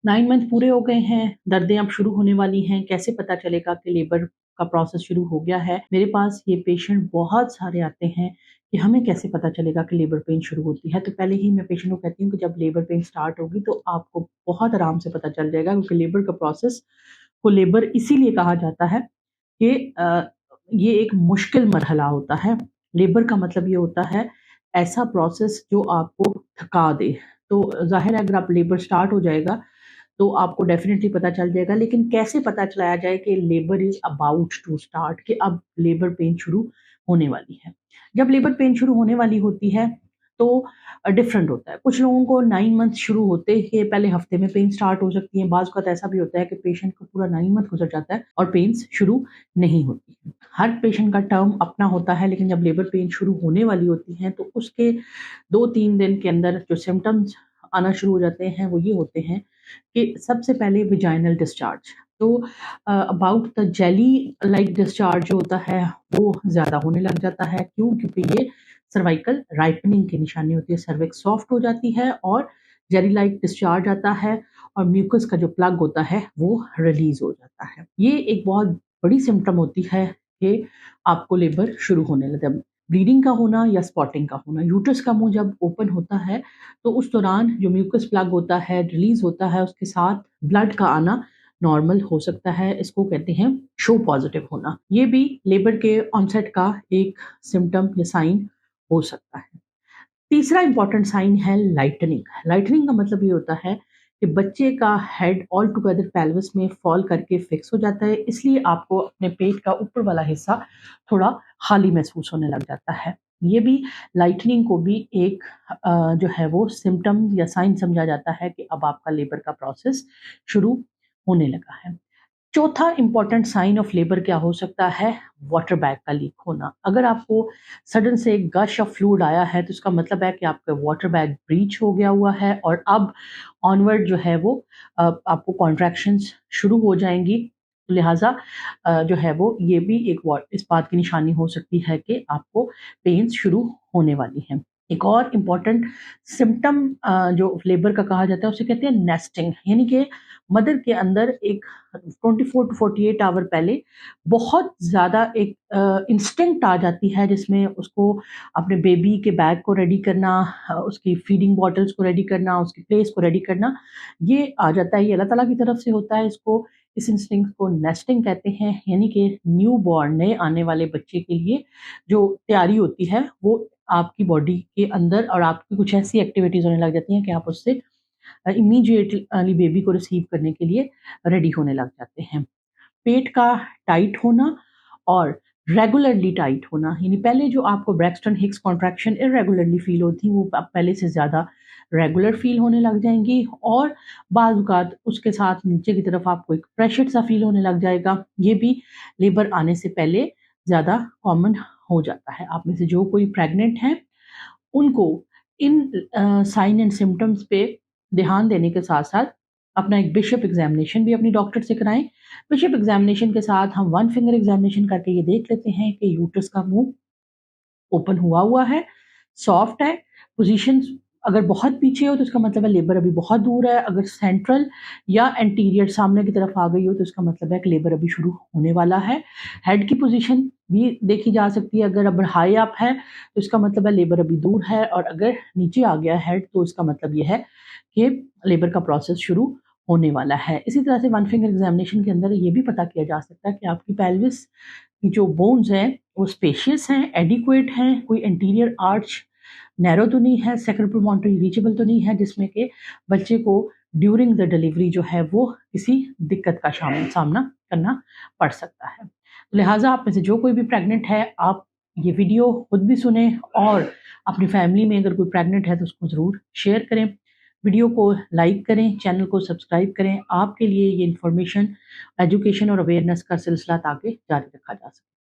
9 month पूरे हो गए हैं, दर्दें अब शुरू होने वाली हैं, कैसे पता चलेगा कि लेबर का प्रोसेस शुरू हो गया है? मेरे पास ये पेशेंट बहुत सारे आते हैं कि हमें कैसे पता चलेगा कि लेबर पेन शुरू होती है? तो पहले ही मैं पेशेंट को कहती हूँ कि जब लेबर पेन स्टार्ट होगी तो आपको बहुत आराम से पता चल जाएगा, क्योंकि लेबर का प्रोसेस को लेबर इसीलिए कहा जाता है कि ये एक मुश्किल मरहला होता है। लेबर का मतलब ये होता है ऐसा प्रोसेस जो आपको थका दे। तो ज़ाहिर है अगर आप लेबर स्टार्ट हो जाएगा तो आपको डेफ़िनेटली पता चल जाएगा, लेकिन कैसे पता चलाया जाए कि labour is about to start, कि अब लेबर पेन शुरू होने वाली है। जब लेबर पेन शुरू होने वाली होती है तो डिफ़रेंट होता है। कुछ लोगों को 9 मंथ शुरू होते ही पहले हफ़्ते में पेन स्टार्ट हो सकती है। बाज़ औक़ात ऐसा भी होता है कि पेशेंट को पूरा 9 मंथ गुज़र जाता है और पेन्स शुरू नहीं होती हैं। हर पेशेंट का टर्म अपना होता है, लेकिन जब लेबर पेन शुरू होने वाली होती हैं तो उसके 2-3 दिन के अंदर जो सिम्पटम्स आना शुरू हो जाते हैं वो ये होते हैं कि सबसे पहले वेजाइनल डिस्चार्ज। तो about the jelly like discharge जो होता है वो ज़्यादा होने लग जाता है। क्यों? क्योंकि ये सर्वाइकल राइपनिंग की निशानी होती है। सर्विक्स सॉफ्ट हो जाती है और जेली लाइक डिस्चार्ज आता है और म्यूकस का जो प्लग होता है वो रिलीज़ हो जाता है। ये एक बहुत बड़ी सिम्पटम होती है कि आपको लेबर शुरू होने लगा। ब्लीडिंग का होना या स्पॉटिंग का होना। यूट्रस का मुँह जब ओपन होता है तो उस दौरान जो म्यूकस प्लग होता है रिलीज़ होता है, उसके साथ ब्लड का आना नॉर्मल हो सकता है। इसको कहते हैं शो पॉज़िटिव होना। ये भी लेबर के ऑनसेट का एक सिम्पटम या साइन हो सकता है। तीसरा इम्पोर्टेंट साइन है लाइटनिंग। लाइटनिंग का मतलब ये होता है कि बच्चे का हेड ऑल टुगेदर पेल्विस में फॉल करके फिक्स हो जाता है, इसलिए आपको अपने पेट का ऊपर वाला हिस्सा थोड़ा खाली महसूस होने लग जाता है। ये भी लाइटनिंग को भी एक जो है वो सिम्पटम या साइन समझा जाता है कि अब आपका लेबर का प्रोसेस शुरू होने लगा है। चौथा इम्पोर्टेंट साइन ऑफ लेबर क्या हो सकता है? वाटर बैग का लीक होना। अगर आपको सडन से एक गश ऑफ फ्लूइड आया है तो इसका मतलब है कि आपका वाटर बैग ब्रीच हो गया हुआ है और अब ऑनवर्ड जो है वो आपको कॉन्ट्रैक्शंस शुरू हो जाएँगी। लिहाज़ा जो है वो ये भी एक इस बात की निशानी हो सकती है कि आपको पेन्स शुरू होने वाली हैं। एक और इम्पोर्टेंट सिम्पटम जो लेबर का कहा जाता है उसे कहते हैं नेस्टिंग, यानी कि मदर के अंदर एक 24 टू 48 आवर पहले बहुत ज़्यादा एक इंस्टिंक्ट आ जाती है जिसमें उसको अपने बेबी के बैग को रेडी करना, उसकी फीडिंग बॉटल्स को रेडी करना, उसकी प्लेस को रेडी करना, ये आ जाता है। ये अल्लाह ताला की तरफ से होता है। इस इंस्टिंक्ट को नेस्टिंग कहते हैं, यानी कि न्यू बॉर्न नए आने वाले बच्चे के लिए जो तैयारी होती है वो आपकी बॉडी के अंदर और आपकी कुछ ऐसी एक्टिविटीज़ होने लग जाती हैं कि आप उससे इमीडिएटली बेबी को रिसीव करने के लिए रेडी होने लग जाते हैं। पेट का टाइट होना और रेगुलरली टाइट होना, यानी पहले जो आपको ब्रैक्सटन हिक्स कॉन्ट्रैक्शन इर्रेगुलरली फ़ील होती वो अब पहले से ज़्यादा रेगुलर फ़ील होने लग जाएँगी और बाज़ औक़ात उसके साथ नीचे की तरफ आपको एक प्रेशर सा फ़ील होने लग जाएगा। ये भी लेबर आने से पहले ज़्यादा कॉमन हो जाता है। आप में से जो कोई प्रेग्नेंट हैं उनको इन साइन एंड सिम्पटम्स पे ध्यान देने के साथ-साथ अपना एक बिशप एग्ज़ामिनेशन भी अपनी डॉक्टर से कराएँ। बिशप एग्ज़ामिनेशन के साथ हम वन फिंगर एग्ज़ामिनेशन करके ये देख लेते हैं कि यूट्रस का मुँह ओपन हुआ है, सॉफ्ट है, पोज़ीशंस अगर बहुत पीछे हो तो इसका मतलब है लेबर अभी बहुत दूर है, अगर सेंट्रल या एंटीरियर सामने की तरफ आ गई हो तो इसका मतलब है कि लेबर अभी शुरू होने वाला है। हेड की पोज़ीशन भी देखी जा सकती है, अगर अब हाई अप है तो इसका मतलब है लेबर अभी दूर है और अगर नीचे आ गया हेड तो इसका मतलब ये है कि लेबर का प्रोसेस शुरू होने वाला है। इसी तरह से वन फिंगर एग्ज़ामिनेशन के अंदर ये भी पता किया जा सकता है कि आपकी पेल्विस की जो बोन्स हैं वो स्पेशियस हैं, एडिक्वेट हैं, कोई इंटीरियर आर्च नैरो तो नहीं है, सेक्रेटरी प्रमोटरी रीचेबल तो नहीं है जिसमें कि बच्चे को ड्यूरिंग द डिलीवरी जो है वो किसी दिक्कत का सामना करना पड़ सकता है। लिहाज़ा आप में से जो कोई भी प्रेग्नेंट है, आप ये वीडियो खुद भी सुनें और अपनी फैमिली में अगर कोई प्रेग्नेंट है तो उसको ज़रूर शेयर करें। वीडियो को लाइक करें, चैनल को सब्सक्राइब करें। आपके लिए ये इन्फॉर्मेशन, एजुकेशन और अवेयरनेस का सिलसिला ताकि जारी रखा जा सके।